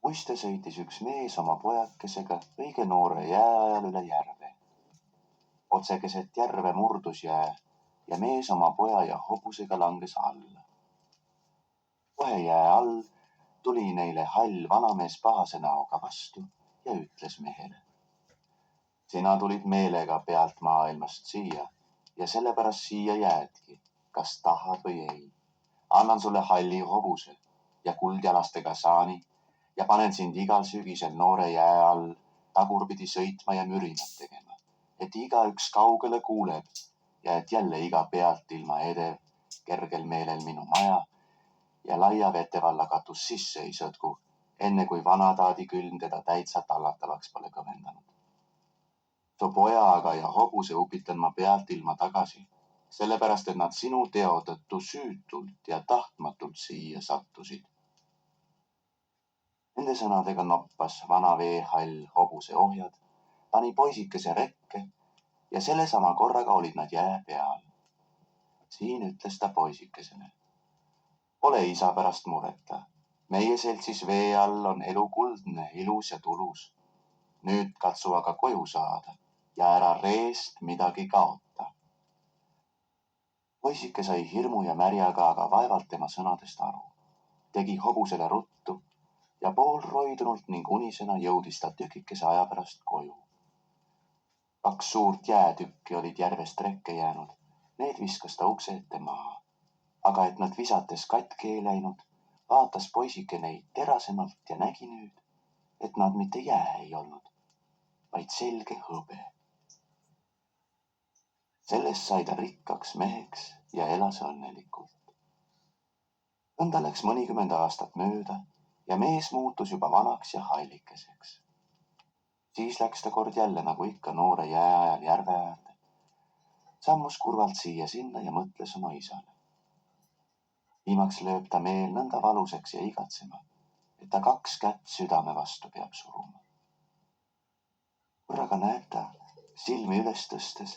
Muiste sõitis üks mees oma pojakesega õige noore jää ajal üle järve. Otse keset järve murdus jää ja mees oma poja ja hobusega langes alla. Kohe jää all tuli neile hall vanamees pahase näoga vastu ja ütles mehele: sina tulid meelega pealt maailmast siia ja sellepärast siia jäädki, kas tahad või ei. Annan sulle halli hobuse ja kuldjalastega saani ja panen sind igal sügisel noore jää all tagurpidi sõitma ja mürinat tegema, et igaüks kaugele kuuleb ja et jälle iga pealt ilma edev kergel meelel minu maja ja laia vetevalla katus sisse ei sõtku, enne kui vanataadi külm teda täitsa tallatavaks pole kõvendanud. Su poja aga ja hobuse upitan ma pealt ilma tagasi, sellepärast et nad sinu teo tõttu süütult ja tahtmatult siia sattusid. Nende sõnadega noppas vana veehall hobuse ohjad, pani poisikese rekke ja sellesama korraga olid nad jää peal. Siin ütles ta poisikesele: ole isa pärast mureta. Meie seltsis vee all on elu kuldne, ilus ja tulus. Nüüd katsu aga koju saada ja ära reest midagi kaota. Poisike sai hirmu ja märjaga aga vaevalt tema sõnadest aru. Tegi hobusele ruttu ja poolroidunult ning unisena jõudis ta tükikese aja pärast koju. 2 suurt jäätükki olid järvest rekke jäänud. Need viskas ta ukse ette maha. Aga et nad visates katki ei läinud, vaatas poisike neid terasemalt ja nägi nüüd, et nad mitte jää ei olnud, vaid selge hõbe. Sellest sai ta rikkaks meheks ja elas õnnelikult. Nõnda läks mõnikümmend aastat mööda ja mees muutus juba vanaks ja hallikeseks. Siis läks ta kord jälle nagu ikka noore jää ajal järve äärde. Sammus kurvalt siia-sinna ja mõtles oma isale. Viimaks lööb ta meel nõnda valuseks ja igatsema, et ta 2 kätt südame vastu peab suruma. Korraga näeb ta silmi üles tõstes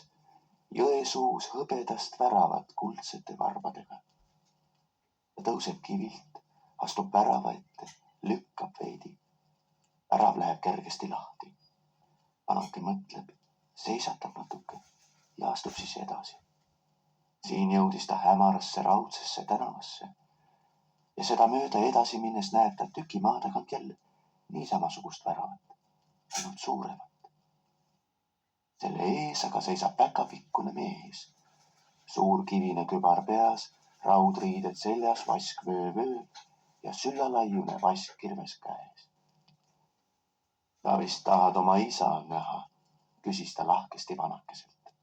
jõe suus hõbedast väravat kuldsete varbadega. Ta tõuseb kivilt, astub värava ette, lükkab veidi. Värav läheb kergesti lahti. Vanake mõtleb, seisatab natuke ja astub siis edasi. Siin jõudis ta hämarasse raudsesse tänavasse ja seda mööda edasi minnes näeb ta tüki maa tagant jälle niisamasugust väravat, ainult suuremat. Selle ees aga seisab päkapikkune mees, suur kivine kübar peas, raudriided seljas, vask vöö ja süllalaiune vask kirves käes. Sa vist tahad oma isa näha, küsis ta lahkesti vanakeselt.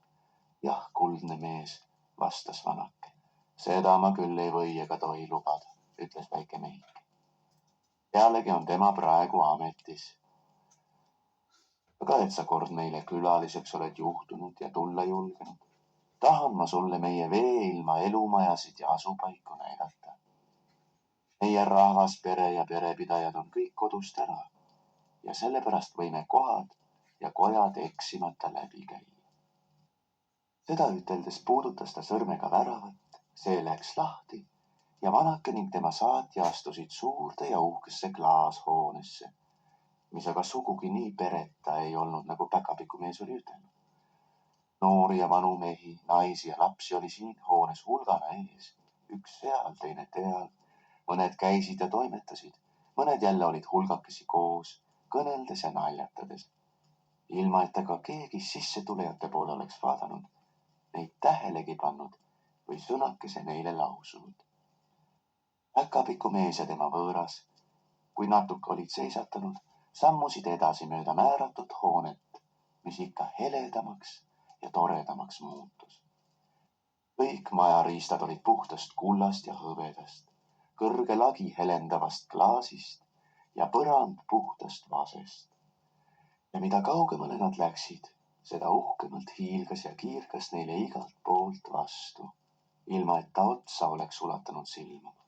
Jah, kuldne mees, vastas vanake. Seda ma küll ei või ega tohi lubada, ütles väike mehik. Pealegi on tema praegu ametis. Aga et sa kord meile külaliseks oled juhtunud ja tulla julgenud, tahan ma sulle meie veeilma elumajasid ja asupaiku näidata. Meie rahvas, pere ja perepidajad on kõik kodust ära ja sellepärast võime kohad ja kojad eksimata läbi käia. Seda üteldes puudutas ta sõrmega väravat, see läks lahti ja vanake ning tema saatja astusid suurde ja uhkesse klaashoonesse, mis aga sugugi nii pereta ei olnud, nagu päkapikumees oli ütelnud. Noori ja vanu mehi, naisi ja lapsi oli siin hoones hulgana ees, üks seal, teine teal, mõned käisid ja toimetasid, mõned jälle olid hulgakesi koos, kõneldes ja naljatades. Ilma et aga keegi sissetulejate poole oleks vaadanud, neid tähelegi pannud või sõnakese neile lausunud. Päkapikumees ja tema võõras, kui natuke olid seisatanud, sammusid edasi mööda määratud hoonet, mis ikka heledamaks ja toredamaks muutus. Kõik majariistad olid puhtast kullast ja hõbedast, kõrge lagi helendavast klaasist ja põrand puhtast vasest. Ja mida kaugemale nad läksid, seda uhkemalt hiilgas ja kiirgas neile igalt poolt vastu, ilma et ta otsa oleks ulatanud silmama.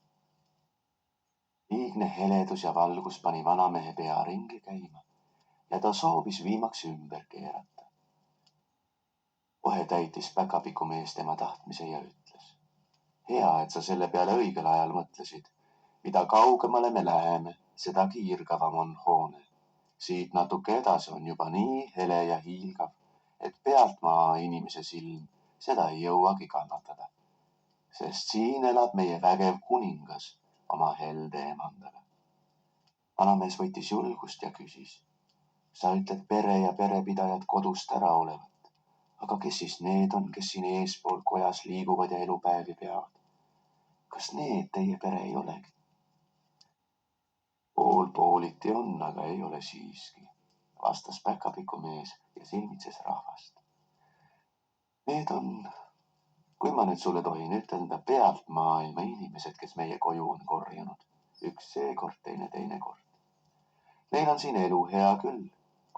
Liigne heledus ja valgus pani vanamehe pea ringi käima ja ta soovis viimaks ümber keerata. Kohe täitis päkapikumees tema tahtmise ja ütles: hea, et sa selle peale õigel ajal mõtlesid. Mida kaugemale me läheme, seda kiirgavam on hoone. Siit natuke edasi on juba nii hele ja hiilgav, et pealtmaa inimese silm seda ei jõuagi kannatada, sest siin elab meie vägev kuningas oma helde emandaga. Vanamees võttis julgust ja küsis. Sa ütled pere ja perepidajad kodust ära olevat, aga kes siis need on, kes siin eespool kojas liiguvad ja elupäevi peavad? Kas need teie pere ei olegi? Pooliti on, aga ei ole siiski, vastas päkapikumees ja silmitses rahvast. Need on, kui ma nüüd sulle tohin ütelda, pealt maailma inimesed, kes meie koju on korjanud. Üks seekord, teine kord. Neil on siin elu hea küll.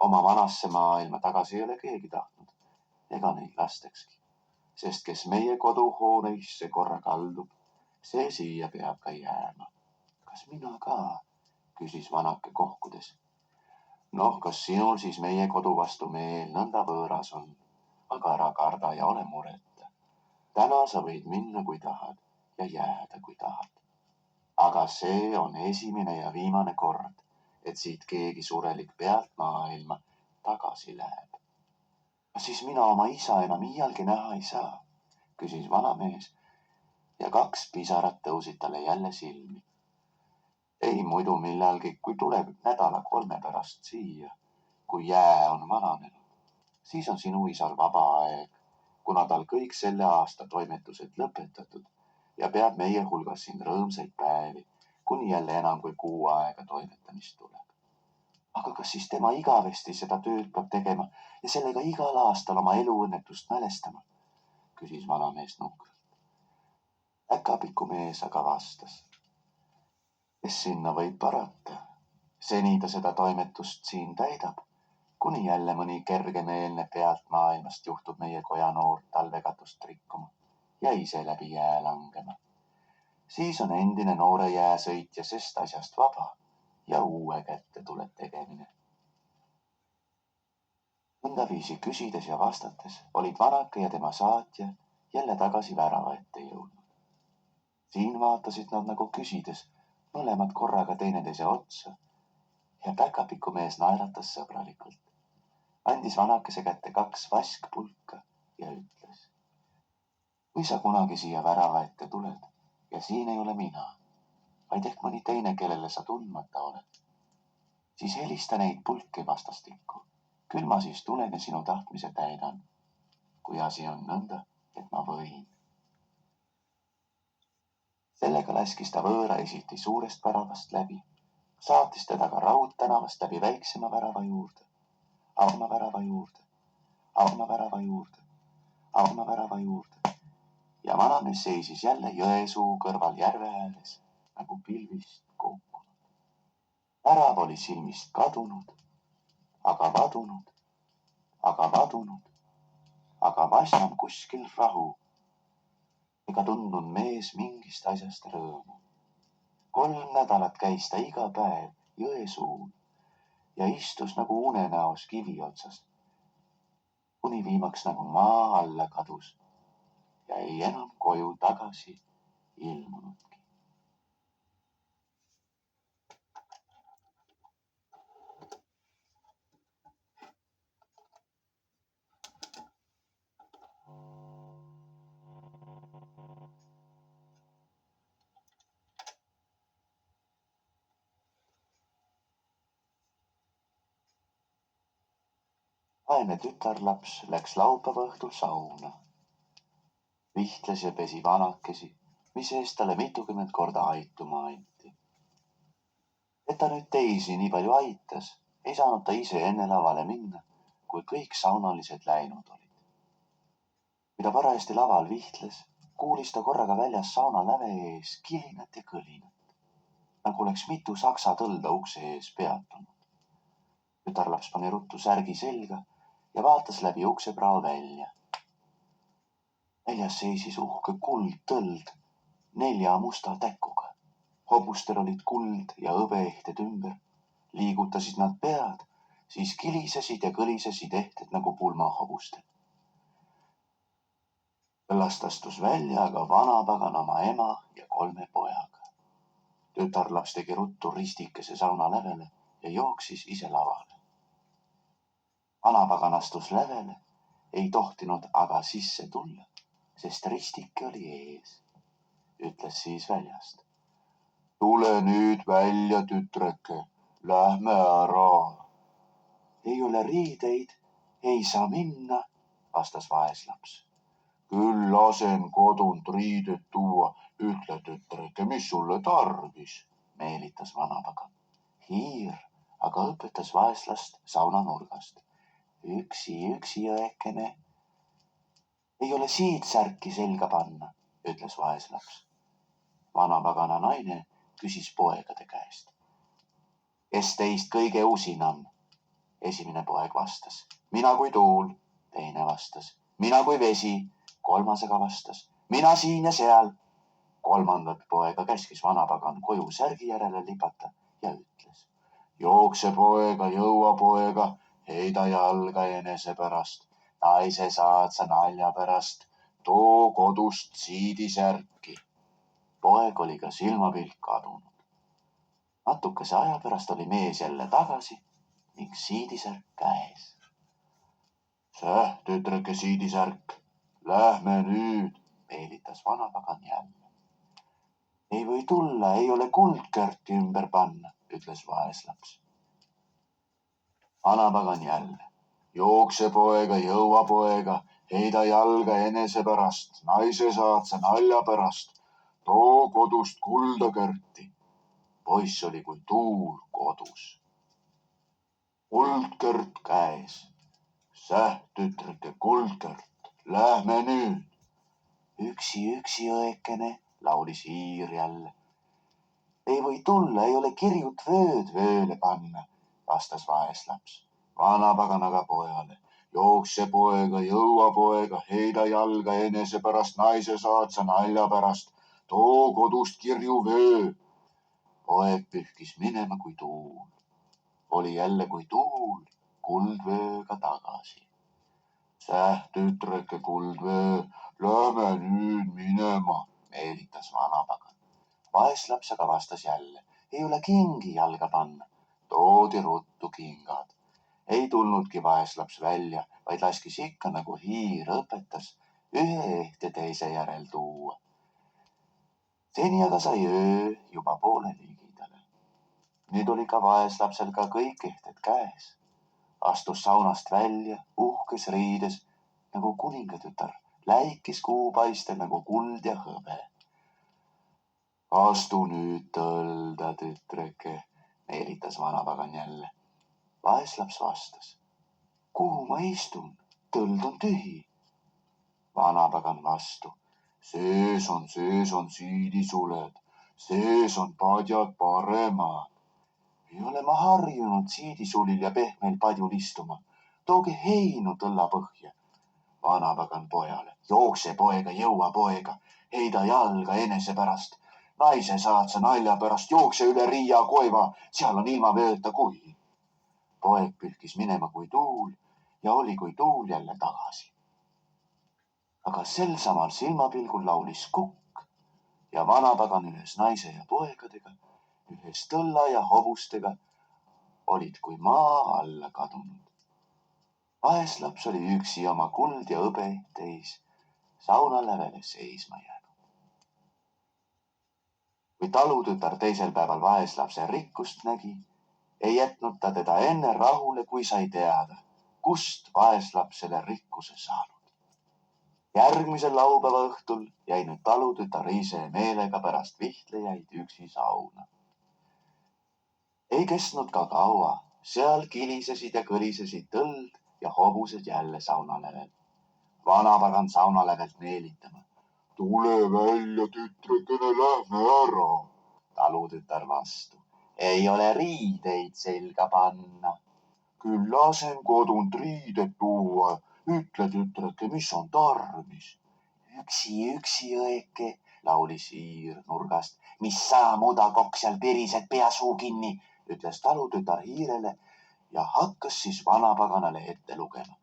Oma vanasse maailma tagasi ei ole keegi tahtnud. Ega neid lastekski. Sest kes meie koduhooneisse korra kaldub, see siia peab ka jääma. Kas mina ka? Küsis vanake kohkudes. Noh, kas sinul siis meie kodu vastu meel nõnda võõras on? Aga ära karda ja ole mureta. Täna sa võid minna, kui tahad ja jääda, kui tahad. Aga see on esimene ja viimane kord, et siit keegi surelik pealt maailma tagasi läheb. Siis mina oma isa enam iialgi näha ei saa, küsis vanamees ja 2 pisarat tõusid talle jälle silmi. Ei muidu millalgi, kui tuleb 2-3 pärast siia, kui jää on vananenud. Siis on sinu isal vaba aeg, kuna tal kõik selle aasta toimetused lõpetatud ja peab meie hulgas siin rõõmsaid päevi, kuni jälle enam kui kuu aega toimetamist tuleb. Aga kas siis tema igavesti seda tööd peab tegema ja sellega igal aastal oma eluõnnetust mälestama, küsis vanamees nukralt. Päkapikumees aga vastas. Kes sinna võib parata? Seni ta seda toimetust siin täidab, kuni jälle mõni kergemeelne pealt maailmast juhtub meie koja noort talvekatust rikkuma ja ise läbi jää langema. Siis on endine noore jääsõitja sest asjast vaba ja uue kätte tuleb tegemine. Nõndaviisi küsides ja vastates olid vanake ja tema saatja jälle tagasi värava ette jõudnud. Siin vaatasid nad nagu küsides mõlemad korraga teineteise otsa ja päkapikumees naeratas sõbralikult. Andis vanakese kätte 2 vaskpulka ja ütles. Kui sa kunagi siia värava ette tuled ja siin ei ole mina, vaid ehk mõni teine, kellele sa tundmata oled, siis helista neid pulki vastastikku. Küll ma siis tulen ja sinu tahtmise täidan, kui asi on nõnda, et ma võin. Sellega laskis ta võõra esiti suurest väravast läbi, saatis teda ka Raudtänavast läbi väiksema värava juurde, avama värava juurde, avama värava juurde, avama värava juurde ja vanamees seisis jälle Jõesuu kõrval järve ääres nagu pilvist kukkunud. Värav oli silmist kadunud, aga vadunud, aga vasnam kuskil rahu. Ega tundnud mees mingist asjast rõõmu. 3 nädalat käis ta iga päev Jõesuul ja istus nagu unenäos kivi otsas, kuni viimaks nagu maa alla kadus ja ei enam koju tagasi ilmunudki. Vaene tütarlaps läks laupäeva õhtul sauna. Vihtles ja pesi vanakesi, mis eest talle mitukümmend korda aituma anti. Et ta nüüd teisi nii palju aitas, ei saanud ta ise enne lavale minna, kui kõik saunalised läinud olid. Kui ta parajasti laval vihtles, kuulis ta korraga väljas sauna läve ees kilinat ja kõlinat, nagu oleks mitu saksa tõlda ukse ees peatunud. Tütarlaps pani ruttu särgi selga ja vaatas läbi ukseprao välja. Väljas seisis uhke kuldtõld 4 musta täkuga. Hobustel olid kuld ja hõbeehted ümber. Liigutasid nad pead, siis kilisesid ja kõlisesid ehted nagu pulmahobustel. Kõllast astus välja aga vanapagan oma ema ja 3 pojaga. Tütarlaps tegi ruttu ristikese sauna lävele ja jooksis ise lavale. Vanapagan astus lävele, ei tohtinud aga sisse tulla, sest ristike oli ees. Ütles siis väljast. Tule nüüd välja, tütreke, lähme ära. Ei ole riideid, ei saa minna, vastas vaeslaps. Küll lasen kodunt riided tuua, ütle tütreke, mis sulle tarvis, meelitas vanapagan. Hiir aga õpetas vaeslast saunanurgast. Üksi õekene. Ei ole siidsärki selga panna, ütles vaeslaps. Vanapagana naine küsis poegade käest. Kes teist kõige usinam? Esimene poeg vastas. Mina kui tuul, teine vastas. Mina kui vesi, kolmas aga vastas. Mina siin ja seal. Kolmandat poega käskis vanapagan koju särgi järele lipata ja ütles. Jookse poega, jõua poega, heida jalga enese pärast. Naise saad sa nalja pärast, too kodust siidisärki. Poeg oli ka silmapilk kadunud. Natukese aja pärast oli mees jälle tagasi ning siidisärk käes. Säh, tütreke siidisärk, lähme nüüd, meelitas vanapagan jälle. Ei või tulla, ei ole kuldkörti ümber panna, ütles vaeslaps. Vanapagan jälle. Jookse poega, jõua poega, heida jalga enese pärast, naise saad sa nalja pärast, too kodust kuldakörti. Poiss oli kui tuul kodus. Kuldkört käes. Säh, tütreke, kuldkört, lähme nüüd. Üksi õekene, laulis hiir jälle. Ei või tulla, ei ole kirjut vööd vööle panna, vastas vaeslaps. Vanapagan aga pojale. Jookse poega, jõua poega, heida jalga enese pärast, naise saad sa nalja pärast, too kodust kirju vöö. Poeg pühkis minema kui tuul. Oli jälle kui tuul, kuldvööga tagasi. Säh, tütreke, kuldvöö, lähme nüüd minema, meelitas vanapagan. Vaeslaps aga vastas jälle. Ei ole kingi jalga panna. Toodi ruttu kingad. Ei tulnudki vaeslaps välja, vaid laskis ikka nagu hiir õpetas ühe ehte teise järel tuua. Seni aga sai öö juba poole ligidale. Nüüd oli ka vaeslapsel ka kõik ehted käes. Astus saunast välja, uhkes riides nagu kuningatütar, läikis kuupaistel nagu kuld ja hõbe. Astu nüüd tõlda, tütreke, meelitas vanapagan jälle. Vaeslaps vastas. Kuhu ma istun? Tõld on tühi. Vanapagan vastu. Sees on siidisuled, sees on padjad paremad. Ei ole ma harjunud siidisulil ja pehmel padjul istuma. Tooge heinu tõlla põhja. Vanapagan pojale. Jookse poega, jõua poega, heida jalga enese pärast. Naise saad sa nalja pärast, jookse üle Riia koiva, seal on ilma vööta kuiv. Poeg pühkis minema kui tuul ja oli kui tuul jälle tagasi. Aga sel samal silmapilgul laulis kukk ja vanapagan ühes naise ja poegadega, ühes tõlla ja hobustega olid kui maa alla kadunud. Vaeslaps oli üksi oma kuld ja hõbe täis sauna lävele seisma jäänud. Kui talutütar teisel päeval vaeslapse rikkust nägi, ei jätnud ta teda enne rahule, kui sai teada, kust vaeslaps selle rikkuse saanud. Järgmisel laupäeva õhtul jäi nüüd talutütar ise meelega pärast vihtlejaid üksi sauna. Ei kestnud ka kaua, seal kilisesid ja kõlisesid tõld ja hobused jälle saunalävel. Vanapagan saunalävelt meelitama. Tule välja, tütrekene, lähme ära. Talutütar vastu. Ei ole riideid selga panna. Küll lasen kodunt riided tuua. Ütle, tütreke, mis on tarvis. Üksi õeke, laulis hiir nurgast. Mis sa, mudakokk, seal pirised, pea suu kinni, ütles talutütar hiirele ja hakkas siis vanapaganale ette lugema.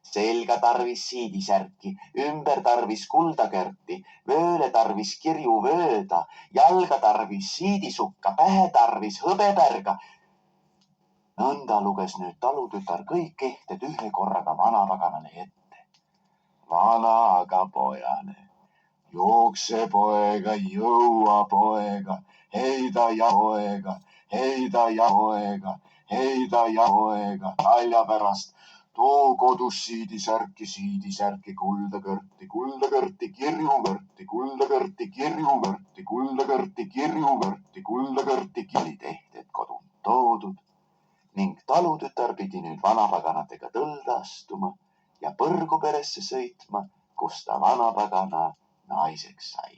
Selga tarvis siidisärki, ümber tarvis kuldakörti, vööle tarvis kirju vööda, jalga tarvis siidisukka, pähe tarvis hõbepärga. Nõnda luges nüüd talutütar kõik kehted ühe korraga vanapaganale ette. Vana aga pojane. Jookse poega, jõua poega, heida ja poega, heida ja poega, heida ja poega. Nalja pärast too kodus siidisärki, kuldakõrti, kirjukõrti, kuldakõrti, kirjukõrti, kuldakõrti, kirjukõrti, kuldakõrti. Olid ehted kodu toodud ning talutütar pidi nüüd vanapaganatega tõlda astuma ja Põrgu peresse sõitma, kus ta vanapagana naiseks sai.